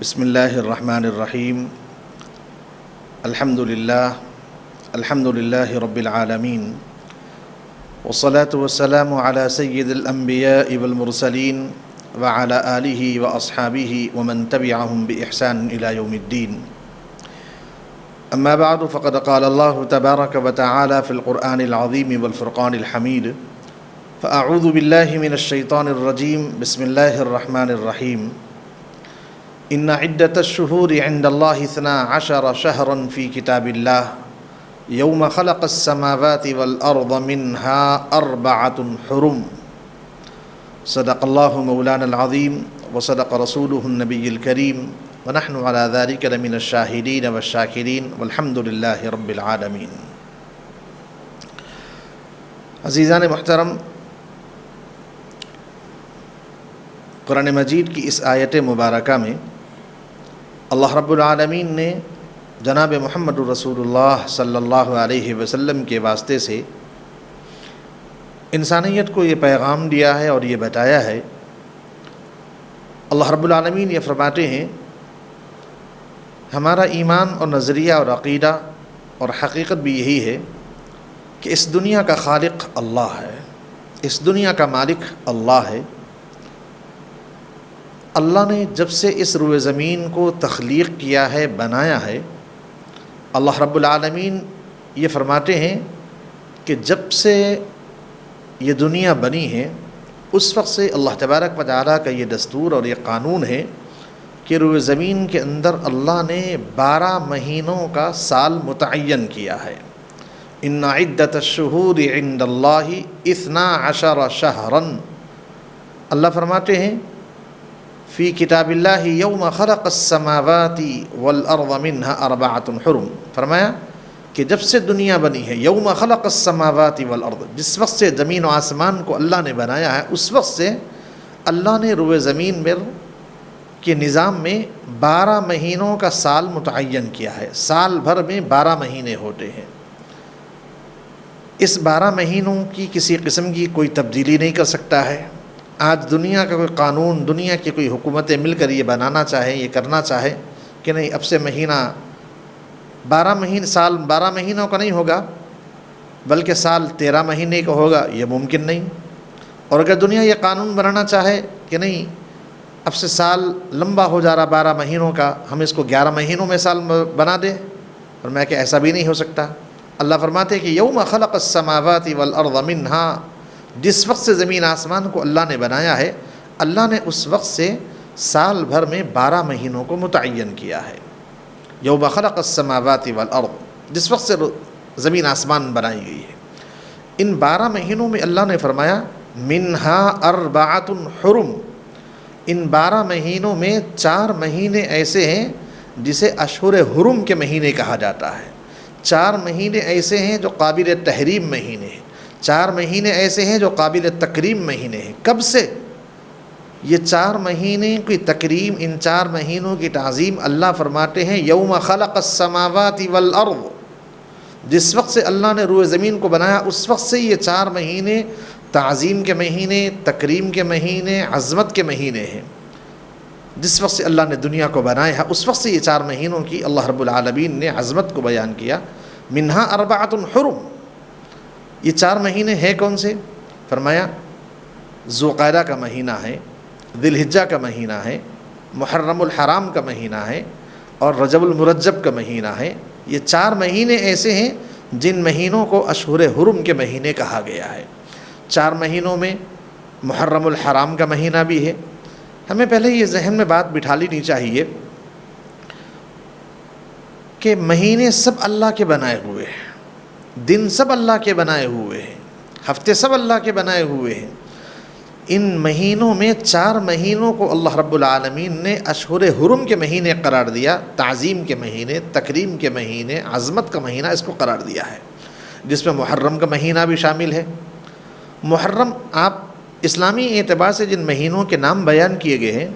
بسم اللہ الرحمن الرحیم الحمد للہ رب العالمین والصلاة والسلام علی سید الانبیاء والمرسلین وعلی آلہ واصحابہ ومن تبعہم بإحسان الى یوم الدین اما بعد فقد قال اللہ تبارک وتعالی فی القرآن العظیم والفرقان الحمید فاعوذ باللہ من الشیطان الرجیم بسم اللہ الرحمن الرحیم ان عدۃ الشہور عند اللہ 12 شہرا فی کتاب اللہ یوم خلق السماوات والارض منها 4 حرم صدق اللہ مولانا العظیم وصدق رسولہ النبی الکریم ونحن على ذلك لمن الشاہدین والشاکرین والحمد للہ رب العالمین۔ عزیزان محترم، قرآن مجید کی اس آیت مبارکہ میں اللہ رب العالمین نے جناب محمد رسول اللہ صلی اللہ علیہ وسلم کے واسطے سے انسانیت کو یہ پیغام دیا ہے اور یہ بتایا ہے۔ اللہ رب العالمین یہ فرماتے ہیں، ہمارا ایمان اور نظریہ اور عقیدہ اور حقیقت بھی یہی ہے کہ اس دنیا کا خالق اللہ ہے، اس دنیا کا مالک اللہ ہے۔ اللہ نے جب سے اس روئے زمین کو تخلیق کیا ہے، بنایا ہے، اللہ رب العالمین یہ فرماتے ہیں کہ جب سے یہ دنیا بنی ہے اس وقت سے اللہ تبارک و تعالیٰ کا یہ دستور اور یہ قانون ہے کہ روئے زمین کے اندر اللہ نے 12 مہینوں کا سال متعین کیا ہے۔ ان عدۃ الشہور عند اللہ 12 شہرا، اللہ فرماتے ہیں فی کتاب اللہ یوم خلق السماوات والارض منها 4 حرم، فرمایا کہ جب سے دنیا بنی ہے، یوم خلق السماوات والارض، جس وقت سے زمین و آسمان کو اللہ نے بنایا ہے اس وقت سے اللہ نے روئے زمین میں کے نظام میں 12 مہینوں کا سال متعین کیا ہے۔ سال بھر میں 12 مہینے ہوتے ہیں۔ اس 12 مہینوں کی کسی قسم کی کوئی تبدیلی نہیں کر سکتا ہے۔ آج دنیا کا کوئی قانون، دنیا کی کوئی حکومتیں مل کر یہ بنانا چاہیں، یہ کرنا چاہے کہ نہیں اب سے مہینہ 12 مہینے، سال 12 مہینوں کا نہیں ہوگا بلکہ سال 13 مہینے کا ہوگا، یہ ممکن نہیں۔ اور اگر دنیا یہ قانون بنانا چاہے کہ نہیں اب سے سال لمبا ہو جا رہا 12 مہینوں کا، ہم اس کو 11 مہینوں میں سال بنا دیں، اور میں کہ ایسا بھی نہیں ہو سکتا۔ اللہ فرماتے ہیں کہ یوم خلق السماوات والارض منها، جس وقت سے زمین آسمان کو اللہ نے بنایا ہے، اللہ نے اس وقت سے سال بھر میں 12 مہینوں کو متعین کیا ہے۔ یوم خلق السماوات والارض، جس وقت سے زمین آسمان بنائی گئی ہے، ان 12 مہینوں میں اللہ نے فرمایا منها 4 حرم، ان 12 مہینوں میں 4 مہینے ایسے ہیں جسے اشہر حرم کے مہینے کہا جاتا ہے۔ 4 مہینے ایسے ہیں جو قابل تحریم مہینے ہیں، 4 مہینے ایسے ہیں جو قابل تکریم مہینے ہیں۔ کب سے یہ 4 مہینے کی تکریم، ان 4 مہینوں کی تعظیم اللہ فرماتے ہیں یوم خلق السماوات والارض، جس وقت سے اللہ نے روئے زمین کو بنایا اس وقت سے یہ 4 مہینے تعظیم کے مہینے، تکریم کے مہینے، عظمت کے مہینے ہیں۔ جس وقت سے اللہ نے دنیا کو بنایا ہے اس وقت سے یہ 4 مہینوں کی اللہ رب العالمین نے عظمت کو بیان کیا۔ منہا 4 حرم، یہ 4 مہینے ہیں کون سے؟ فرمایا ذوالقعدہ کا مہینہ ہے، ذی الحجہ کا مہینہ ہے، محرم الحرام کا مہینہ ہے، اور رجب المرجب کا مہینہ ہے۔ یہ 4 مہینے ایسے ہیں جن مہینوں کو اشہر حرم کے مہینے کہا گیا ہے۔ 4 مہینوں میں محرم الحرام کا مہینہ بھی ہے۔ ہمیں پہلے یہ ذہن میں بات بٹھا لینی چاہیے کہ مہینے سب اللہ کے بنائے ہوئے ہیں، دن سب اللہ کے بنائے ہوئے ہیں، ہفتے سب اللہ کے بنائے ہوئے ہیں۔ ان مہینوں میں 4 مہینوں کو اللہ رب العالمین نے اشہر حرم کے مہینے قرار دیا، تعظیم کے مہینے، تکریم کے مہینے، عظمت کا مہینہ اس کو قرار دیا ہے، جس میں محرم کا مہینہ بھی شامل ہے۔ محرم، آپ اسلامی اعتبار سے جن مہینوں کے نام بیان کیے گئے ہیں،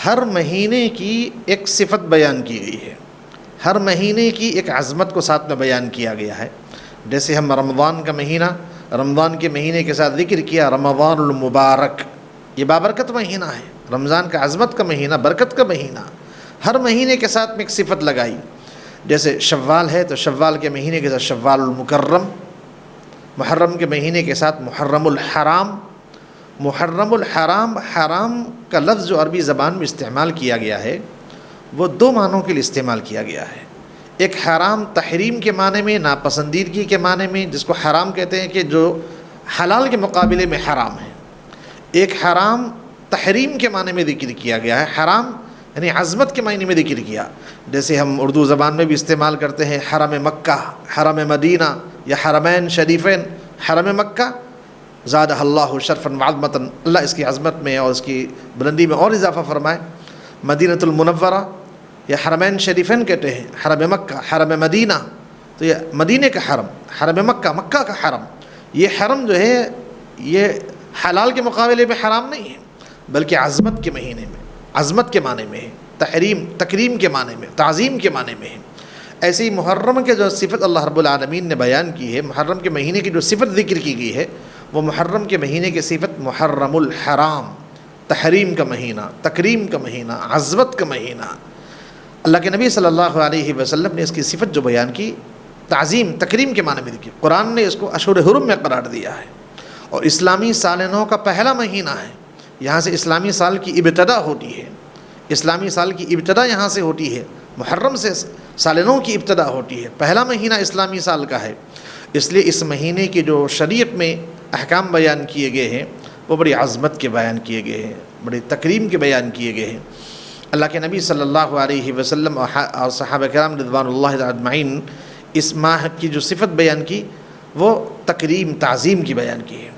ہر مہینے کی ایک صفت بیان کی گئی ہے، ہر مہینے کی ایک عظمت کو ساتھ میں بیان کیا گیا ہے۔ جیسے ہم رمضان کا مہینہ، رمضان کے مہینے کے ساتھ ذکر کیا رمضان المبارک، یہ بابرکت مہینہ ہے، رمضان کا عظمت کا مہینہ، برکت کا مہینہ۔ ہر مہینے کے ساتھ میں ایک صفت لگائی. جیسے شوال ہے تو شوال کے مہینے کے ساتھ شوال المکرم، محرم کے مہینے کے ساتھ محرم الحرام. محرم الحرام، حرام کا لفظ جو عربی زبان میں استعمال کیا گیا ہے وہ دو معنوں کے لیے استعمال کیا گیا ہے. ایک حرام تحریم کے معنی میں، ناپسندیدگی کے معنی میں، جس کو حرام کہتے ہیں کہ جو حلال کے مقابلے میں حرام ہے. ایک حرام تحریم کے معنی میں ذکر کیا گیا ہے، حرام یعنی عظمت کے معنی میں ذکر کیا. جیسے ہم اردو زبان میں بھی استعمال کرتے ہیں حرم مکہ، حرم مدینہ یا حرمین شریفین. حرم مکہ زادہ اللہ شرفا وعظمتا، اللہ اس کی عظمت میں اور اس کی بلندی میں اور اضافہ فرمائے. مدینۃ المنورہ یا حرمین شریفین کہتے ہیں، حرم مکہ، حرم مدینہ تو یہ مدینہ کا حرم، حرم مکہ، مکہ کا حرم. یہ حرم جو ہے یہ حلال کے مقابلے میں حرام نہیں ہے بلکہ عظمت کے مہینے میں، عظمت کے معنی میں ہے، تحریم تکریم کے معنی میں، تعظیم کے معنی میں ہے. ایسے ہی محرم کے جو صفت اللہ رب العالمین نے بیان کی ہے، محرم کے مہینے کی جو صفت ذکر کی گئی ہے وہ محرم کے مہینے کی صفت محرم الحرام، تحریم کا مہینہ، تکریم کا مہینہ، عظمت کا مہینہ. اللہ کے نبی صلی اللہ علیہ وسلم نے اس کی صفت جو بیان کی تعظیم تکریم کے معنی میں دی. قرآن نے اس کو اشہر حرم میں قرار دیا ہے اور اسلامی سال نو کا پہلا مہینہ ہے. یہاں سے اسلامی سال کی ابتدا ہوتی ہے، اسلامی سال کی ابتدا یہاں سے ہوتی ہے، محرم سے سال نو کی ابتدا ہوتی ہے. پہلا مہینہ اسلامی سال کا ہے، اس لیے اس مہینے کی جو شریعت میں احکام بیان کیے گئے ہیں وہ بڑی عظمت کے بیان کیے گئے ہیں، بڑی تکریم کے بیان کیے گئے ہیں. اللہ کے نبی صلی اللہ علیہ وسلم اور صحابہ کرام رضوان اللہ اجمعین اس ماہ کی جو صفت بیان کی وہ تکریم تعظیم کی بیان کی ہے.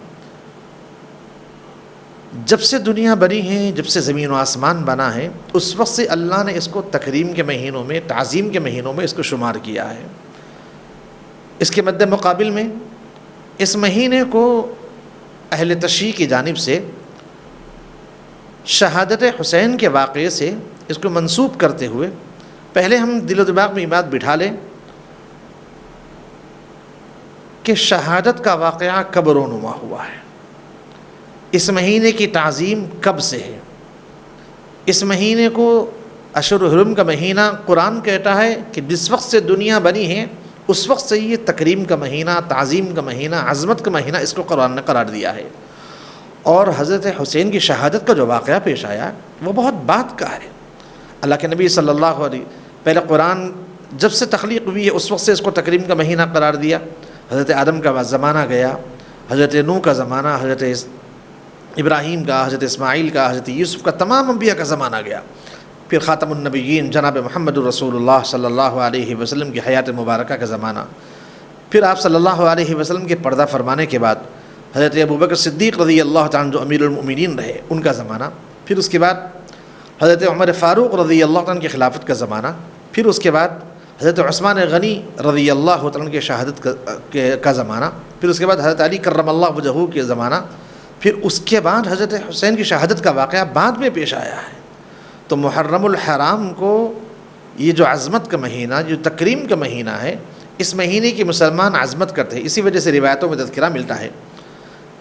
جب سے دنیا بنی ہے، جب سے زمین و آسمان بنا ہے، اس وقت سے اللہ نے اس کو تکریم کے مہینوں میں، تعظیم کے مہینوں میں اس کو شمار کیا ہے. اس کے مد مقابل میں اس مہینے کو اہل تشیع کی جانب سے شہادت حسین کے واقعے سے اس کو منسوب کرتے ہوئے پہلے ہم دل و دماغ میں یہ بات بٹھا لیں کہ شہادت کا واقعہ کب رونما ہوا ہے، اس مہینے کی تعظیم کب سے ہے. اس مہینے کو اشہر حرم کا مہینہ قرآن کہتا ہے کہ جس وقت سے دنیا بنی ہے اس وقت سے یہ تکریم کا مہینہ، تعظیم کا مہینہ، عظمت کا مہینہ اس کو قرآن نے قرار دیا ہے. اور حضرت حسین کی شہادت کا جو واقعہ پیش آیا وہ بہت بات کا ہے. اللہ کے نبی صلی اللہ علیہ پہلے قرآن جب سے تخلیق ہوئی ہے اس وقت سے اس کو تکریم کا مہینہ قرار دیا. حضرت آدم کا زمانہ گیا، حضرت نوح کا زمانہ، حضرت ابراہیم کا، حضرت اسماعیل کا، حضرت یوسف کا، تمام انبیاء کا زمانہ گیا. پھر خاتم النبیین جناب محمد رسول اللہ صلی اللہ علیہ وسلم کی حیات مبارکہ کا زمانہ. پھر آپ صلی اللہ علیہ وسلم کے پردہ فرمانے کے بعد حضرت ابوبکر صدیق رضی اللہ تعالیٰ جو امیر المؤمنین رہے ان کا زمانہ. پھر اس کے بعد حضرت عمر فاروق رضی اللہ تعالیٰ کی خلافت کا زمانہ. پھر اس کے بعد حضرت عثمان غنی رضی اللہ تعالیٰ کی شہادت کا زمانہ. پھر اس کے بعد حضرت علی کرم اللہ وجہہ کے زمانہ. پھر اس کے بعد حضرت حسین کی شہادت کا واقعہ بعد میں پیش آیا ہے. تو محرم الحرام کو یہ جو عظمت کا مہینہ، جو تکریم کا مہینہ ہے، اس مہینے کی مسلمان عظمت کرتے ہیں. اسی وجہ سے روایتوں میں تذکرہ ملتا ہے،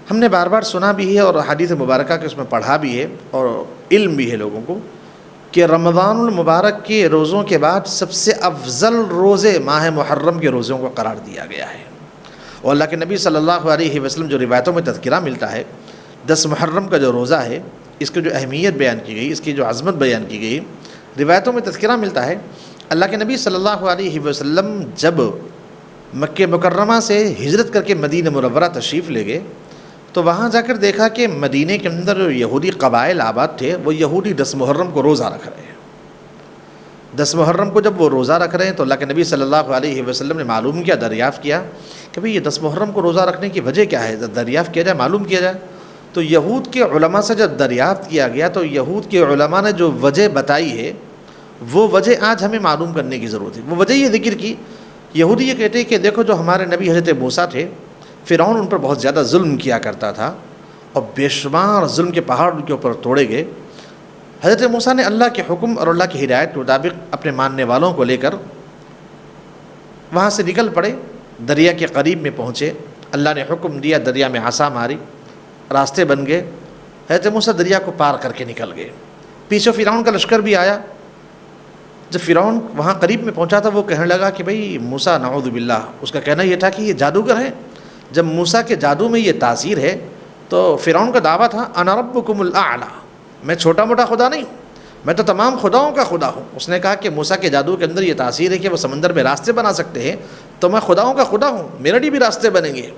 ہم نے بار بار سنا بھی ہے اور حدیث مبارکہ کے اس میں پڑھا بھی ہے اور علم بھی ہے لوگوں کو کہ رمضان المبارک کے روزوں کے بعد سب سے افضل روزے ماہ محرم کے روزوں کو قرار دیا گیا ہے. اور اللہ کے نبی صلی اللہ علیہ وسلم جو روایتوں میں تذکرہ ملتا ہے 10 محرم کا جو روزہ ہے اس کی جو اہمیت بیان کی گئی، اس کی جو عظمت بیان کی گئی، روایتوں میں تذکرہ ملتا ہے. اللہ کے نبی صلی اللہ علیہ وسلم جب مکہ مکرمہ سے ہجرت کر کے مدینہ منورہ تشریف لے گئے تو وہاں جا کر دیکھا کہ مدینہ کے اندر جو یہودی قبائل آباد تھے وہ یہودی 10 محرم کو روزہ رکھ رہے ہیں. 10 محرم کو جب وہ روزہ رکھ رہے ہیں تو اللہ کے نبی صلی اللہ علیہ وسلم نے معلوم کیا، دریافت کیا کہ بھئی یہ 10 محرم کو روزہ رکھنے کی وجہ کیا ہے، دریافت کیا جائے، معلوم کیا جائے. تو یہود کے علماء سے جب دریافت کیا گیا تو یہود کے علماء نے جو وجہ بتائی ہے وہ وجہ آج ہمیں معلوم کرنے کی ضرورت ہے. وہ وجہ یہ ذکر کی، یہودی یہ کہتے ہیں کہ دیکھو جو ہمارے نبی حضرت موسیٰ تھے، فرعون ان پر بہت زیادہ ظلم کیا کرتا تھا اور بے شمار ظلم کے پہاڑ ان کے اوپر توڑے گئے. حضرت موسیٰ نے اللہ کے حکم اور اللہ کی ہدایت کے مطابق اپنے ماننے والوں کو لے کر وہاں سے نکل پڑے، دریا کے قریب میں پہنچے. اللہ نے حکم دیا، دریا میں عصا ماری، راستے بن گئے. حضرت موسیٰ دریا کو پار کر کے نکل گئے. پیچھے فرعون کا لشکر بھی آیا جب فرعون وہاں قریب میں پہنچا تھا وہ کہنے لگا کہ بھئی موسیٰ نعوذ باللہ، اس کا کہنا یہ تھا کہ یہ جادوگر ہے. جب موسیٰ کے جادو میں یہ تاثیر ہے تو فرعون کا دعویٰ تھا انا ربکم الاعلی، میں چھوٹا موٹا خدا نہیں، میں تو تمام خداؤں کا خدا ہوں. اس نے کہا کہ موسیٰ کے جادو کے اندر یہ تاثیر ہے کہ وہ سمندر میں راستے بنا سکتے ہیں، تو میں خداؤں کا خدا ہوں، میرے لیے بھی راستے بنیں گے.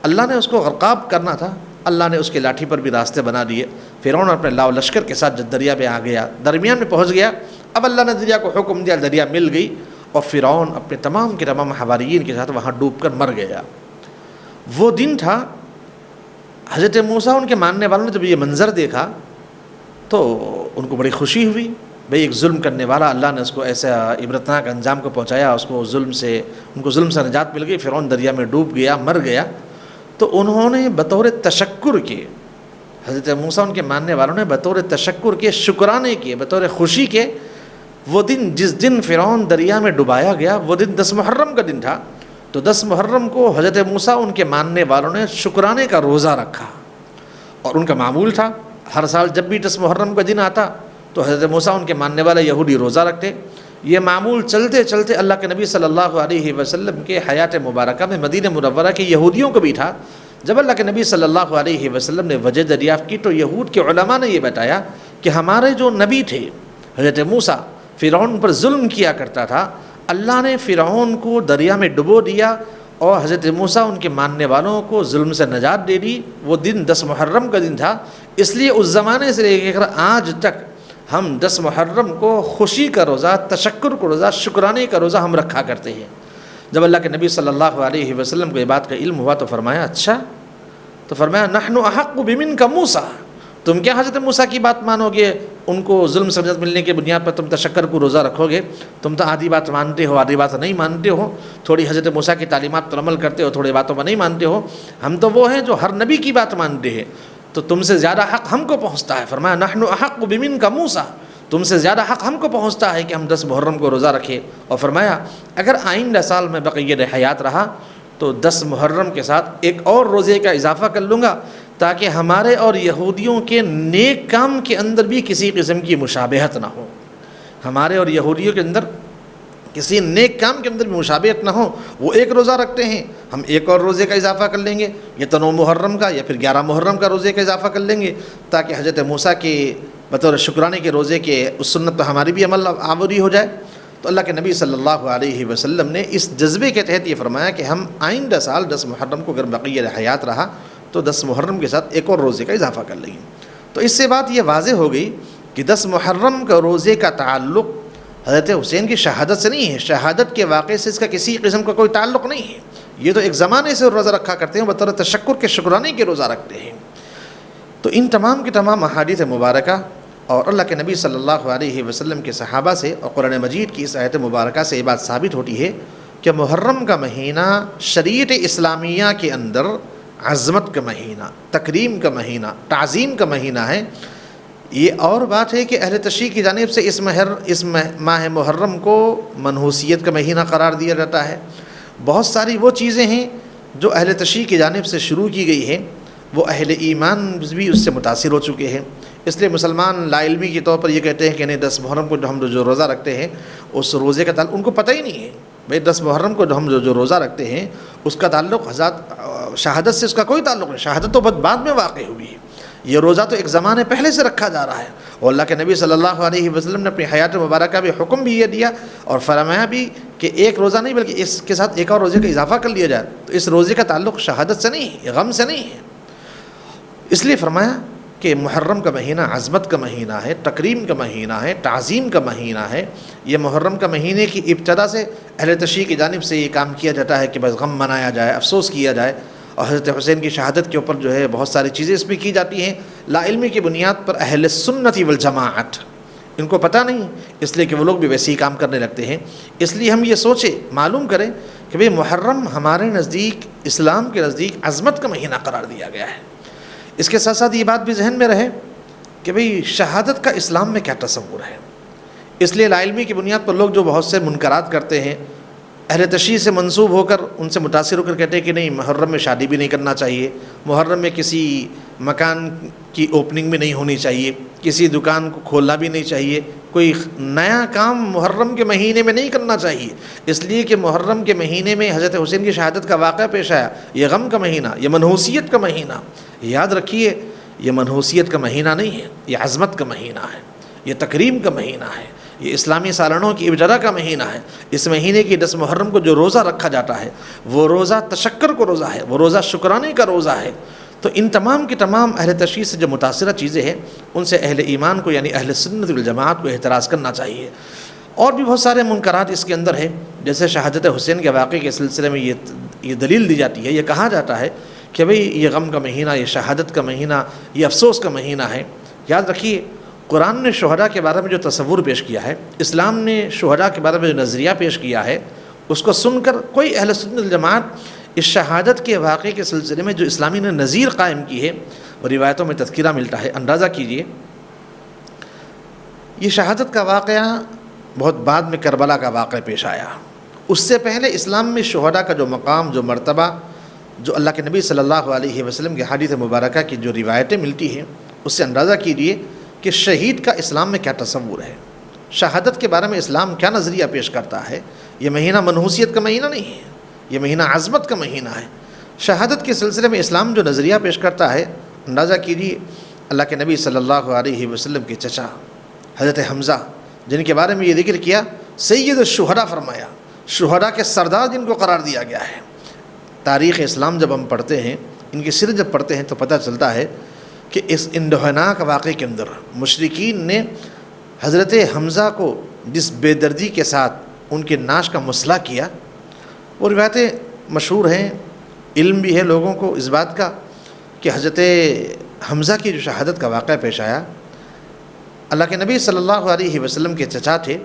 اللہ نے اس کو غرقاب کرنا تھا، اللہ نے اس کے لاٹھی پر بھی راستے بنا دیے. فرعون اپنے لاؤ لشکر کے ساتھ جب دریا پہ آ گیا، درمیان میں پہنچ گیا، اب اللہ نے دریا کو حکم دیا، دریا مل گئی اور فرعون اپنے تمام کے تمام حواریین کے ساتھ وہاں ڈوب کر مر گیا. وہ دن تھا. حضرت موسیٰ ان کے ماننے والوں نے جب یہ منظر دیکھا تو ان کو بڑی خوشی ہوئی. بھئی ایک ظلم کرنے والا اللہ نے اس کو ایسا عبرتناک انجام کو پہنچایا، اس کو ظلم سے، ان کو ظلم سے نجات مل گئی. فرعون دریا میں ڈوب گیا، مر گیا. تو انہوں نے بطور تشکر کے، حضرت موسیٰ ان کے ماننے والوں نے بطور تشکر کے، شکرانے کے، بطور خوشی کے، وہ دن جس دن فرعون دریا میں ڈبایا گیا وہ دن 10 محرم کا دن تھا. تو 10 محرم کو حضرت موسیٰ ان کے ماننے والوں نے شکرانے کا روزہ رکھا. اور ان کا معمول تھا ہر سال جب بھی 10 محرم کا دن آتا تو حضرت موسیٰ ان کے ماننے والے یہودی روزہ رکھتے. یہ معمول چلتے چلتے اللہ کے نبی صلی اللہ علیہ وسلم کے حیات مبارکہ میں مدینہ منورہ کے یہودیوں کو بھی تھا. جب اللہ کے نبی صلی اللہ علیہ وسلم نے وجہ دریافت کی تو یہود کے علماء نے یہ بتایا کہ ہمارے جو نبی تھے حضرت موسیٰ، فرعون پر ظلم کیا کرتا تھا، اللہ نے فرعون کو دریا میں ڈبو دیا اور حضرت موسیٰ ان کے ماننے والوں کو ظلم سے نجات دے دی. وہ دن 10 محرم کا دن تھا. اس لیے اس زمانے سے لے کر آج تک ہم 10 محرم کو خوشی کا روزہ، تشکر کا روزہ، شکرانے کا روزہ ہم رکھا کرتے ہیں. جب اللہ کے نبی صلی اللہ علیہ وسلم کو یہ بات کا علم ہوا تو فرمایا اچھا، تو فرمایا نحن احق بمنک موسیٰ، تم کیا حضرت موسیٰ کی بات مانو گے؟ ان کو ظلم سے نجات ملنے کی بنیاد پر تم تشکر کو روزہ رکھو گے؟ تم تو آدھی بات مانتے ہو، آدھی بات نہیں مانتے ہو، تھوڑی حضرت موسیٰ کی تعلیمات پر عمل کرتے ہو، تھوڑی باتوں پر نہیں مانتے ہو. ہم تو وہ ہیں جو ہر نبی کی بات مانتے ہیں، تو تم سے زیادہ حق ہم کو پہنچتا ہے. فرمایا نحن احق بمنک موسیٰ، تم سے زیادہ حق ہم کو پہنچتا ہے کہ ہم 10 محرم کو روزہ رکھیں. اور فرمایا اگر آئندہ سال میں بقیہ حیات رہا تو 10 محرم کے ساتھ ایک اور روزے کا اضافہ کر لوں گا تاکہ ہمارے اور یہودیوں کے نیک کام کے اندر بھی کسی قسم کی مشابہت نہ ہو. ہمارے اور یہودیوں کے اندر کسی نیک کام کے اندر بھی مشابہت نہ ہو. وہ ایک روزہ رکھتے ہیں، ہم ایک اور روزے کا اضافہ کر لیں گے، یا تو 9 محرم کا یا پھر 11 محرم کا روزے کا اضافہ کر لیں گے تاکہ حضرت موسیٰ کے بطور شکرانے کے روزے کے اس سنت پر ہماری بھی عمل آوری ہو جائے. تو اللہ کے نبی صلی اللہ علیہ وسلم نے اس جذبے کے تحت یہ فرمایا کہ ہم آئندہ سال 10 محرم کو اگر بقیہ حیات رہا تو 10 محرم کے ساتھ ایک اور روزے کا اضافہ کر لیں گے. تو اس سے بات یہ واضح ہو گئی کہ 10 محرم کا روزے کا تعلق حضرت حسین کی شہادت سے نہیں ہے. شہادت کے واقعے سے اس کا کسی قسم کا کوئی تعلق نہیں ہے. یہ تو ایک زمانے سے روزہ رکھا کرتے ہیں، بطور تشکر کے شکرانے کے روزہ رکھتے ہیں. تو ان تمام کے تمام احادیث مبارکہ اور اللہ کے نبی صلی اللہ علیہ وسلم کے صحابہ سے اور قرآن مجید کی اس آیت مبارکہ سے یہ بات ثابت ہوتی ہے کہ محرم کا مہینہ شریعت اسلامیہ کے اندر عظمت کا مہینہ، تکریم کا مہینہ، تعظیم کا مہینہ ہے. یہ اور بات ہے کہ اہل تشریع کی جانب سے اس ماہ محرم کو منحوسیت کا مہینہ قرار دیا جاتا ہے. بہت ساری وہ چیزیں ہیں جو اہل تشریع کی جانب سے شروع کی گئی ہیں، وہ اہل ایمان بھی اس سے متاثر ہو چکے ہیں. اس لیے مسلمان لا علمی کے طور پر یہ کہتے ہیں کہ نہیں 10 محرم کو ہم جو روزہ رکھتے ہیں اس روزے کا تعلق ان کو پتہ ہی نہیں ہے. بھئی 10 محرم کو ہم جو روزہ رکھتے ہیں اس کا تعلق حضرت شہادت سے اس کا کوئی تعلق نہیں. شہادت تو بعد میں واقع ہوئی ہے. یہ روزہ تو ایک زمانے پہلے سے رکھا جا رہا ہے. اور اللہ کے نبی صلی اللہ علیہ وسلم نے اپنی حیات مبارکہ میں حکم بھی یہ دیا اور فرمایا بھی کہ ایک روزہ نہیں بلکہ اس کے ساتھ ایک اور روزے کا اضافہ کر لیا جائے. تو اس روزے کا تعلق شہادت سے نہیں ہے، غم سے نہیں ہے. اس لیے فرمایا کہ محرم کا مہینہ عظمت کا مہینہ ہے، تکریم کا مہینہ ہے، تعظیم کا مہینہ ہے. یہ محرم کا مہینے کی ابتدا سے اہل تشریع کی جانب سے یہ کام کیا جاتا ہے کہ بس غم منایا جائے، افسوس کیا جائے. اور حضرت حسین کی شہادت کے اوپر جو ہے بہت ساری چیزیں اس میں کی جاتی ہیں لا علمی کی بنیاد پر. اہل سنت والجماعت ان کو پتہ نہیں، اس لیے کہ وہ لوگ بھی ویسے ہی کام کرنے لگتے ہیں. اس لیے ہم یہ سوچیں، معلوم کریں کہ بھئی محرم ہمارے نزدیک، اسلام کے نزدیک عظمت کا مہینہ قرار دیا گیا ہے. اس کے ساتھ ساتھ یہ بات بھی ذہن میں رہے کہ بھئی شہادت کا اسلام میں کیا تصور ہے. اس لیے لا علمی کی بنیاد پر لوگ جو بہت سے منکرات کرتے ہیں، اہل تشریع سے منسوب ہو کر ان سے متاثر ہو کر کہتے ہیں کہ نہیں محرم میں شادی بھی نہیں کرنا چاہیے، محرم میں کسی مکان کی اوپننگ بھی نہیں ہونی چاہیے، کسی دکان کو کھولنا بھی نہیں چاہیے. کوئی نیا کام محرم کے مہینے میں نہیں کرنا چاہیے، اس لیے کہ محرم کے مہینے میں حضرت حسین کی شہادت کا واقعہ پیش آیا۔ یہ غم کا مہینہ، یہ منحوسیت کا مہینہ، یاد رکھیے یہ منحوسیت کا مہینہ نہیں ہے، یہ عظمت کا مہینہ ہے، یہ تکریم کا مہینہ ہے، یہ اسلامی سالنوں کی ابتدا کا مہینہ ہے۔ اس مہینے کی 10 محرم کو جو روزہ رکھا جاتا ہے وہ روزہ تشکر کو روزہ ہے، وہ روزہ شکرانے کا روزہ ہے۔ تو ان تمام کی تمام اہل تشریع سے جو متاثرہ چیزیں ہیں ان سے اہل ایمان کو یعنی اہل سنت والجماعت کو احتراز کرنا چاہیے۔ اور بھی بہت سارے منکرات اس کے اندر ہیں، جیسے شہادت حسین کے واقعے کے سلسلے میں یہ دلیل دی جاتی ہے، یہ کہا جاتا ہے کہ بھئی یہ غم کا مہینہ، یہ شہادت کا مہینہ، یہ افسوس کا مہینہ ہے۔ یاد رکھیے قرآن نے شہداء کے بارے میں جو تصور پیش کیا ہے، اسلام نے شہداء کے بارے میں جو نظریہ پیش کیا ہے، اس کو سن کر کوئی اہل سنت والجماعت اس شہادت کے واقعے کے سلسلے میں جو اسلامی نے نظیر قائم کی ہے وہ روایتوں میں تذکرہ ملتا ہے۔ اندازہ کیجئے یہ شہادت کا واقعہ بہت بعد میں کربلا کا واقعہ پیش آیا، اس سے پہلے اسلام میں شہداء کا جو مقام، جو مرتبہ، جو اللہ کے نبی صلی اللہ علیہ وسلم کے حدیث مبارکہ کی جو روایتیں ملتی ہیں، اس سے اندازہ کیجئے کہ شہید کا اسلام میں کیا تصور ہے، شہادت کے بارے میں اسلام کیا نظریہ پیش کرتا ہے۔ یہ مہینہ منحوسیت کا مہینہ نہیں ہے، یہ مہینہ عظمت کا مہینہ ہے۔ شہادت کے سلسلے میں اسلام جو نظریہ پیش کرتا ہے، اندازہ کیجیے اللہ کے نبی صلی اللہ علیہ وسلم کے چچا حضرت حمزہ، جن کے بارے میں یہ ذکر کیا سید الشہداء فرمایا، شہداء کے سردار جن کو قرار دیا گیا ہے۔ تاریخ اسلام جب ہم پڑھتے ہیں، ان کی سیرت جب پڑھتے ہیں تو پتہ چلتا ہے کہ اس اندوہناک واقعے کے اندر مشرکین نے حضرت حمزہ کو جس بے دردی کے ساتھ ان کے ناش کا مسئلہ کیا، وہ روایتیں مشہور ہیں، علم بھی ہے لوگوں کو اس بات کا کہ حضرت حمزہ کی جو شہادت کا واقعہ پیش آیا، اللہ کے نبی صلی اللہ علیہ وسلم کے چچا تھے۔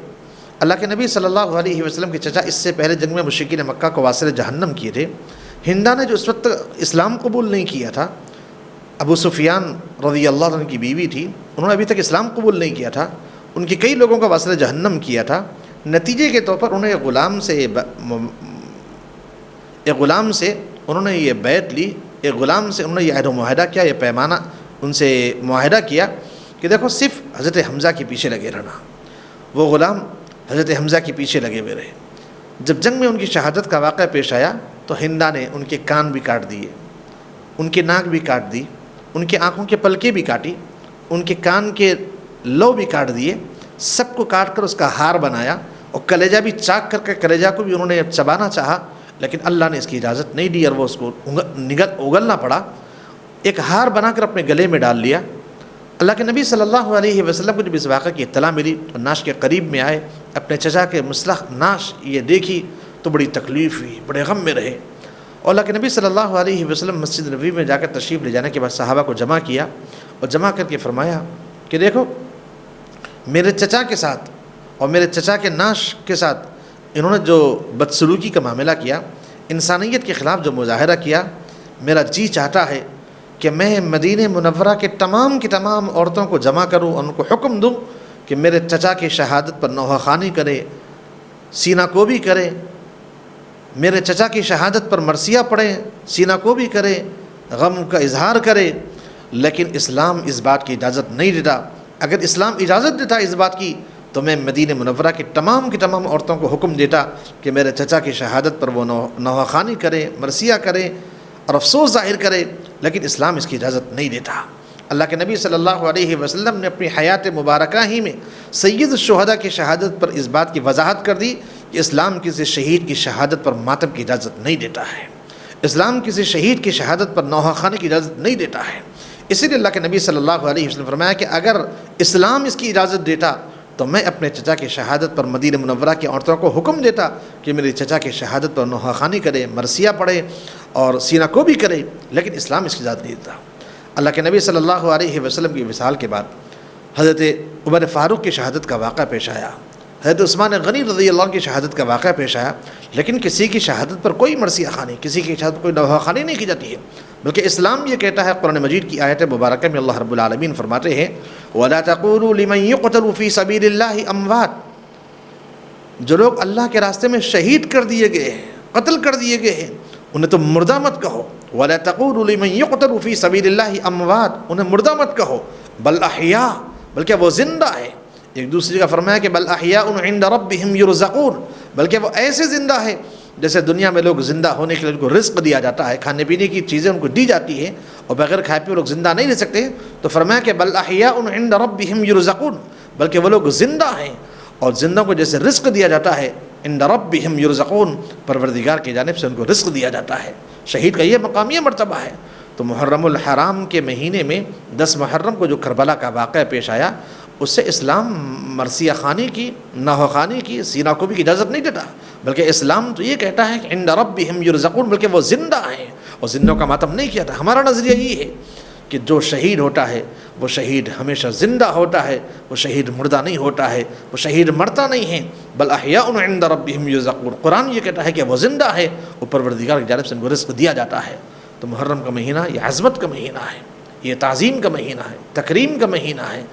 اللہ کے نبی صلی اللہ علیہ وسلم کے چچا اس سے پہلے جنگ میں مشرکین مکہ کو واصل جہنم کیے تھے۔ ہندا نے جو اس وقت اسلام قبول نہیں کیا تھا، ابو سفیان رضی اللہ عنہ کی بیوی تھی، انہوں نے ابھی تک اسلام قبول نہیں کیا تھا، ان کی کئی لوگوں کو واصل جہنم کیا تھا۔ نتیجے کے طور پر انہیں ایک غلام سے انہوں نے یہ بیعت لی، ایک غلام سے انہوں نے یہ عہد و معاہدہ کیا، یہ پیمانہ ان سے معاہدہ کیا کہ دیکھو صرف حضرت حمزہ کے پیچھے لگے رہنا۔ وہ غلام حضرت حمزہ کے پیچھے لگے ہوئے رہے۔ جب جنگ میں ان کی شہادت کا واقعہ پیش آیا تو ہندا نے ان کے کان بھی کاٹ دیے، ان کے ناک بھی کاٹ دی، ان کی آنکھوں کے پلکیں بھی کاٹی، ان کے کان کے لو بھی کاٹ دیے، سب کو کاٹ کر اس کا ہار بنایا، اور کلیجہ بھی چاک کر کے کلیجہ کو بھی انہوں نے چبانا چاہا، لیکن اللہ نے اس کی اجازت نہیں دی اور وہ اس کو اگلنا پڑا۔ ایک ہار بنا کر اپنے گلے میں ڈال لیا۔ اللہ کے نبی صلی اللہ علیہ وسلم کو جب اس واقعے کی اطلاع ملی اور ناش کے قریب میں آئے، اپنے چچا کے مسلخ ناش یہ دیکھی تو بڑی تکلیف ہوئی، بڑے غم میں رہے۔ اور اللہ کے نبی صلی اللہ علیہ وسلم مسجد نبوی میں جا کر تشریف لے جانے کے بعد صحابہ کو جمع کیا اور جمع کر کے فرمایا کہ دیکھو میرے چچا کے ساتھ اور میرے چچا کے ناش کے ساتھ انہوں نے جو بدسلوکی کا معاملہ کیا، انسانیت کے خلاف جو مظاہرہ کیا، میرا جی چاہتا ہے کہ میں مدینہ منورہ کے تمام کی تمام عورتوں کو جمع کروں اور ان کو حکم دوں کہ میرے چچا کی شہادت پر نوحہ خوانی کرے، سینہ کو بھی کرے، میرے چچا کی شہادت پر مرثیہ پڑھیں، سینہ کو بھی کرے، غم کا اظہار کرے۔ لیکن اسلام اس بات کی اجازت نہیں دیتا۔ اگر اسلام اجازت دیتا اس بات کی تو میں مدینہ منورہ کی تمام عورتوں کو حکم دیتا کہ میرے چچا کی شہادت پر وہ نوحہ خوانی کرے، مرثیہ کرے اور افسوس ظاہر کرے، لیکن اسلام اس کی اجازت نہیں دیتا۔ اللہ کے نبی صلی اللہ علیہ وسلم نے اپنی حیات مبارکہ ہی میں سید الشہداء کی شہادت پر اس بات کی وضاحت کر دی کہ اسلام کسی شہید کی شہادت پر ماتم کی اجازت نہیں دیتا ہے، اسلام کسی شہید کی شہادت پر نوحہ خوانی کی اجازت نہیں دیتا ہے۔ اسی لیے اللہ کے نبی صلی اللہ علیہ وسلم فرمایا کہ اگر اسلام اس کی اجازت دیتا تو میں اپنے چچا کی شہادت پر مدینہ منورہ کی عورتوں کو حکم دیتا کہ میرے چچا کی شہادت پر نوحہ خوانی کرے، مرثیہ پڑھے اور سینہ کو بھی کرے، لیکن اسلام اس کی اجازت نہیں دیتا۔ اللہ کے نبی صلی اللہ علیہ وسلم کی وصال کے بعد حضرت عمر فاروق کی شہادت کا واقعہ پیش آیا، حضرت عثمان غنی رضی اللہ عنہ کی شہادت کا واقعہ پیش آیا، لیکن کسی کی شہادت پر کوئی مرثیہ خوانی، کسی کی شہادت پر کوئی نوحہ خوانی نہیں کی جاتی ہے، بلکہ اسلام یہ کہتا ہے، قرآن مجید کی آیت مبارکہ میں اللہ رب العالمین فرماتے ہیں وَلَا تَقُولُوا لِمَنْ يُقْتَلُ فِي سَبِيلِ اللَّهِ أَمْوَاتٌ، جو لوگ اللہ کے راستے میں شہید کر دیے گئے ہیں، قتل کر دیے گئے ہیں، انہیں تم مردہ مت کہو۔ وَلَا تَقُولُوا لِمَنْ يُقْتَلُ فِي سَبِيلِ اللَّهِ أَمْوَاتٌ، انہیں مردہ مت کہو، بل احیاء، بلکہ وہ زندہ ہے، ایک دوسری کا فرمایا کہ بل احیاء عند ربہم یرزقون، بلکہ وہ ایسے زندہ ہے جیسے دنیا میں لوگ زندہ ہونے کے لیے ان کو رزق دیا جاتا ہے، کھانے پینے کی چیزیں ان کو دی جاتی ہیں اور بغیر کھائے پیے لوگ زندہ نہیں رہ سکتے. تو فرمایا کہ بل احیاء عند ربہم یرزقون، بلکہ وہ لوگ زندہ ہیں اور زندوں کو جیسے رزق دیا جاتا ہے، عند ربہم یرزقون، پروردگار کی جانب سے ان کو رزق دیا جاتا ہے. شہید کا یہ مقام، یہ مرتبہ ہے. تو محرم الحرام کے مہینے میں 10 محرم کو جو کربلا کا واقعہ پیش آیا، اس سے اسلام مرثیہ خوانی کی، ناحو خوانی کی، سینہ کوبی کی اجازت نہیں دیتا، بلکہ اسلام تو یہ کہتا ہے کہ عند ربہم یرزقون، بلکہ وہ زندہ ہیں اور زندوں کا ماتم نہیں کیا تھا. ہمارا نظریہ یہ ہے کہ جو شہید ہوتا ہے وہ شہید ہمیشہ زندہ ہوتا ہے، وہ شہید مردہ نہیں ہوتا ہے، وہ شہید مرتا نہیں ہے. بل احیاء عند ربہم یرزقون، قرآن یہ کہتا ہے کہ وہ زندہ ہے اور پروردگار کی جانب سے ان کو رزق دیا جاتا ہے. تو محرم کا مہینہ یہ عظمت کا مہینہ ہے، یہ تعظیم کا مہینہ ہے، تکریم کا مہینہ ہے.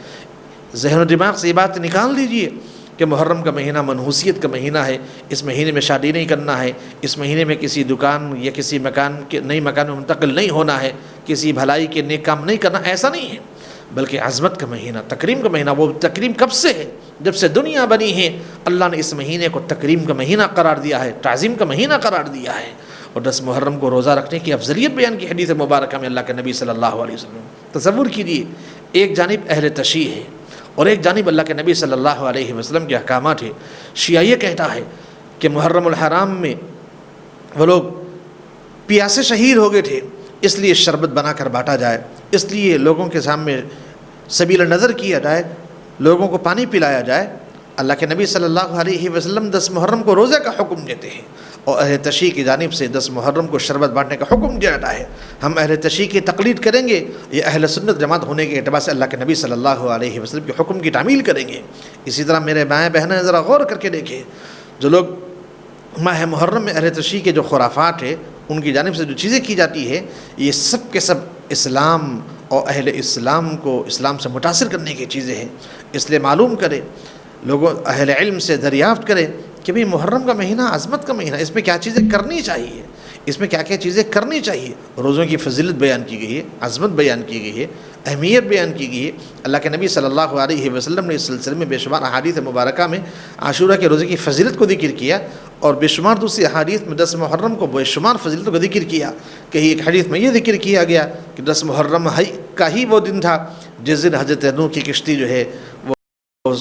ذہن و دماغ سے یہ بات نکال لیجئے کہ محرم کا مہینہ منحوسیت کا مہینہ ہے، اس مہینے میں شادی نہیں کرنا ہے، اس مہینے میں کسی دکان یا کسی مکان کے نئی مکان میں منتقل نہیں ہونا ہے، کسی بھلائی کے نیک کام نہیں کرنا، ایسا نہیں ہے. بلکہ عظمت کا مہینہ، تکریم کا مہینہ. وہ تکریم کب سے ہے؟ جب سے دنیا بنی ہے اللہ نے اس مہینے کو تکریم کا مہینہ قرار دیا ہے، تعظیم کا مہینہ قرار دیا ہے. اور 10 محرم کو روزہ رکھنے کی افضلیت بیان کی حدیث مبارکہ میں اللہ کے نبی صلی اللہ علیہ وسلم. تصور کیجیے، ایک جانب اہل تشیع ہے اور ایک جانب اللہ کے نبی صلی اللہ علیہ وسلم کے احکامات ہیں. شیعہ یہ کہتا ہے کہ محرم الحرام میں وہ لوگ پیاسے شہید ہو گئے تھے، اس لیے شربت بنا کر بانٹا جائے، اس لیے لوگوں کے سامنے سبیل نظر کیا جائے، لوگوں کو پانی پلایا جائے. اللہ کے نبی صلی اللہ علیہ وسلم 10 محرم کو روزے کا حکم دیتے ہیں اور اہل تشیع کی جانب سے 10 محرم کو شربت بانٹنے کا حکم دیا جاتا ہے. ہم اہل تشیع کی تقلید کریں گے یا اہل سنت جماعت ہونے کے اعتبار سے اللہ کے نبی صلی اللہ علیہ وسلم کے حکم کی تعمیل کریں گے. اسی طرح میرے بھائی بہنیں ذرا غور کر کے دیکھیں، جو لوگ ماہ محرم میں اہل تشیع کے جو خرافات ہیں، ان کی جانب سے جو چیزیں کی جاتی ہے، یہ سب کے سب اسلام اور اہل اسلام کو اسلام سے متاثر کرنے کی چیزیں ہیں. اس لیے معلوم کرے، لوگوں اہل علم سے دریافت کرے کہ بھئی محرم کا مہینہ عظمت کا مہینہ، اس میں کیا چیزیں کرنی چاہیے، اس میں کیا کیا چیزیں کرنی چاہیے. روزوں کی فضیلت بیان کی گئی ہے، عظمت بیان کی گئی ہے، اہمیت بیان کی گئی ہے. اللہ کے نبی صلی اللہ علیہ وسلم نے اس سلسلے میں بے شمار احادیث مبارکہ میں عاشورہ کے روزے کی فضیلت کو ذکر کیا اور بے شمار دوسری احادیث میں 10 محرم کو بے شمار فضیلتوں کو ذکر کیا. کہیں ایک حدیث میں یہ ذکر کیا گیا کہ 10 محرم کا ہی وہ دن تھا جس دن حضرت نوح کی کشتی جو ہے وہ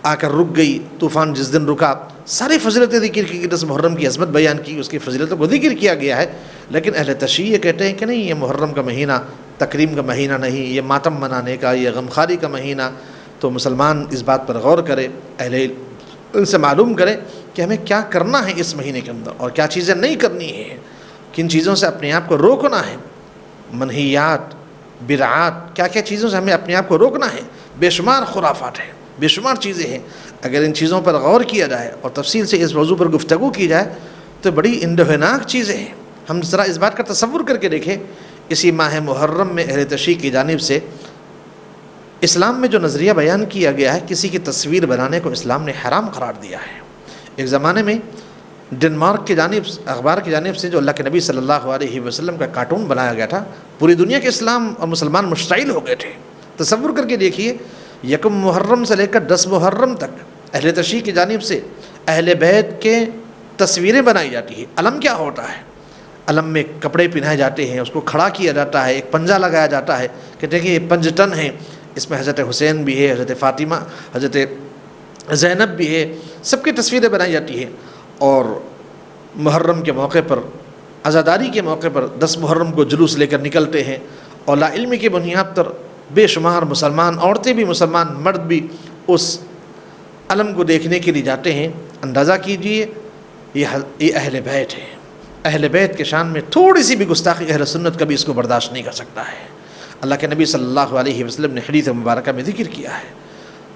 آ کر رک گئی، طوفان جس دن رکا. ساری فضیلتیں ذکر کی، 10 محرم کی عظمت بیان کی، اس کی فضیلتوں کو ذکر کیا گیا ہے. لیکن اہل تشیع کہتے ہیں کہ نہیں، یہ محرم کا مہینہ تکریم کا مہینہ نہیں، یہ ماتم منانے کا، یہ غمخواری کا مہینہ. تو مسلمان اس بات پر غور کرے، اہل ان سے معلوم کرے کہ ہمیں کیا کرنا ہے اس مہینے کے اندر اور کیا چیزیں نہیں کرنی ہیں، کن چیزوں سے اپنے آپ کو روکنا ہے. منہیات، بدعات، کیا کیا چیزوں سے ہمیں اپنے آپ کو روکنا ہے. بے شمار خرافات ہیں، بے شمار چیزیں ہیں. اگر ان چیزوں پر غور کیا جائے اور تفصیل سے اس موضوع پر گفتگو کی جائے تو بڑی اندوہناک چیزیں ہیں. ہم ذرا اس بات کا تصور کر کے دیکھیں، اسی ماہ محرم میں اہل تشیع کی جانب سے اسلام میں جو نظریہ بیان کیا گیا ہے، کسی کی تصویر بنانے کو اسلام نے حرام قرار دیا ہے. ایک زمانے میں ڈنمارک کی جانب اخبار کی جانب سے جو اللہ کے نبی صلی اللہ علیہ وسلم کا کارٹون بنایا گیا تھا، پوری دنیا کے اسلام اور مسلمان مشتعل ہو گئے تھے. تصور کر کے دیکھیے، 1 محرم سے لے کر 10 محرم تک اہل تشیع کی جانب سے اہل بیت کے تصویریں بنائی جاتی ہیں. علم کیا ہوتا ہے؟ علم میں کپڑے پہنائے جاتے ہیں، اس کو کھڑا کیا جاتا ہے، ایک پنجہ لگایا جاتا ہے، کہتے ہیں کہ یہ پنجتن ہے، اس میں حضرت حسین بھی ہے، حضرت فاطمہ، حضرت زینب بھی ہے، سب کی تصویریں بنائی جاتی ہیں. اور محرم کے موقع پر، عزاداری کے موقع پر 10 محرم کو جلوس لے کر نکلتے ہیں اور لا علمی کی بنیاد پر بے شمار مسلمان عورتیں بھی، مسلمان مرد بھی اس علم کو دیکھنے کے لیے جاتے ہیں. اندازہ کیجئے، یہ اہل بیت ہے. اہل بیت کے شان میں تھوڑی سی بھی گستاخی اہل سنت کبھی اس کو برداشت نہیں کر سکتا ہے. اللہ کے نبی صلی اللہ علیہ وسلم نے حدیث مبارکہ میں ذکر کیا ہے.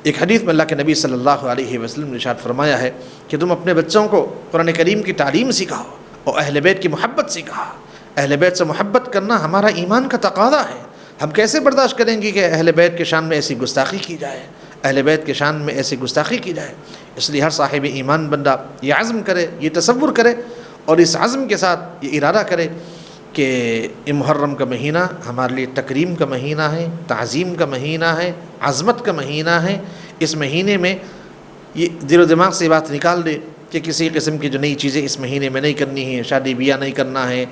ایک حدیث میں اللہ کے نبی صلی اللہ علیہ وسلم نے ارشاد فرمایا ہے کہ تم اپنے بچوں کو قرآن کریم کی تعلیم سکھاؤ اور اہل بیت کی محبت سکھاؤ. اہل بیت سے محبت کرنا ہمارا ایمان کا تقاضا ہے. ہم کیسے برداشت کریں گے کہ اہل بیت کے شان میں ایسی گستاخی کی جائے، اہل بیت کے شان میں ایسی گستاخی کی جائے. اس لیے ہر صاحب ایمان بندہ یہ عزم کرے، یہ تصور کرے اور اس عزم کے ساتھ یہ ارادہ کرے کہ یہ محرم کا مہینہ ہمارے لیے تکریم کا مہینہ ہے، تعظیم کا مہینہ ہے، عظمت کا مہینہ ہے. اس مہینے میں یہ دل و دماغ سے بات نکال دے کہ کسی قسم کی جو نئی چیزیں اس مہینے میں نہیں کرنی ہیں، شادی بیاہ نہیں کرنا ہے،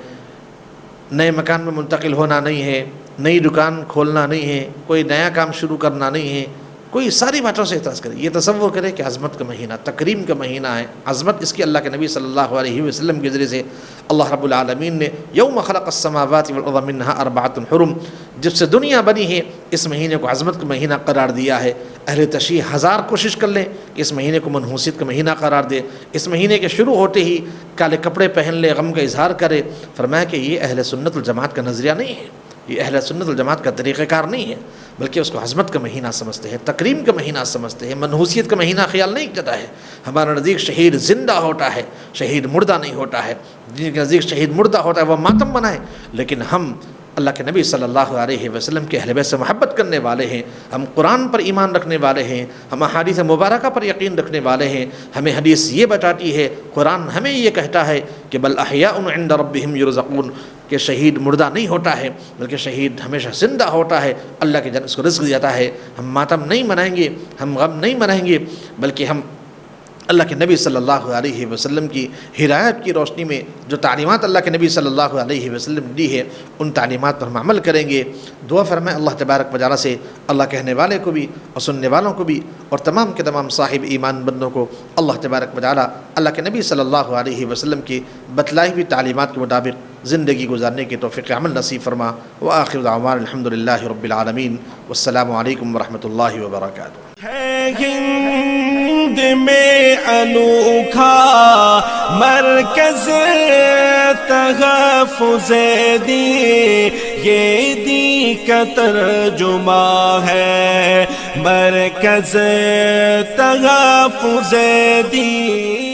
نئے مکان میں منتقل ہونا نہیں ہے، نئی دکان کھولنا نہیں ہے، کوئی نیا کام شروع کرنا نہیں ہے، کوئی ساری باتوں سے اعتراض کرے. یہ تصور کرے کہ عظمت کا مہینہ، تکریم کا مہینہ ہے. عظمت اس کی اللہ کے نبی صلی اللہ علیہ وسلم کے ذریعے سے اللہ رب العالمین نے یوم خلق السماوات والارض منها اربعۃ حرم، جب سے دنیا بنی ہے اس مہینے کو عظمت کا مہینہ قرار دیا ہے. اہل تشریح ہزار کوشش کر لیں کہ اس مہینے کو منحوسیت کا مہینہ قرار دے، اس مہینے کے شروع ہوتے ہی کالے کپڑے پہن لے، غم کا اظہار کرے. فرمایا کہ یہ اہل سنت الجماعت کا نظریہ نہیں ہے، یہ اہل سنت الجماعت کا طریقہ کار نہیں ہے، بلکہ اس کو عظمت کا مہینہ سمجھتے ہیں، تکریم کا مہینہ سمجھتے ہیں، منحوسیت کا مہینہ خیال نہیں کرتا ہے. ہمارے نزدیک شہید زندہ ہوتا ہے، شہید مردہ نہیں ہوتا ہے. جن کے نزدیک شہید مردہ ہوتا ہے وہ ماتم منائے، لیکن ہم اللہ کے نبی صلی اللہ علیہ وسلم کے اہل بیت سے محبت کرنے والے ہیں، ہم قرآن پر ایمان رکھنے والے ہیں، ہم احادیث مبارکہ پر یقین رکھنے والے ہیں. ہمیں حدیث یہ بتاتی ہے، قرآن ہمیں یہ کہتا ہے کہ بل احیاء عند ربہم یرزقون، کہ شہید مردہ نہیں ہوتا ہے بلکہ شہید ہمیشہ زندہ ہوتا ہے، اللہ کے جانب اس کو رزق دیتا ہے. ہم ماتم نہیں منائیں گے، ہم غم نہیں منائیں گے، بلکہ ہم اللہ کے نبی صلی اللہ علیہ وسلم کی ہدایت کی روشنی میں جو تعلیمات اللہ کے نبی صلی اللہ علیہ وسلم نے دی ہے ان تعلیمات پر ہم عمل کریں گے. دعا فرمائیں اللہ تبارک و تعالی سے اللہ کہنے والے کو بھی اور سننے والوں کو بھی اور تمام کے تمام صاحب ایمان بندوں کو اللہ تبارک و تعالی اللہ کے نبی صلی اللہ علیہ وسلم کی بتلائی ہوئی تعلیمات کے مطابق زندگی گزارنے کی توفیق عمل نصیب فرما. وآخر دعوانا الحمدللہ رب العالمین والسلام علیکم ورحمۃ اللہ وبرکاتہ. ہے ہند میں انوکھا مرکز تحفظ دین، یہ دین کا ترجمہ ہے مرکز تحفظ دین.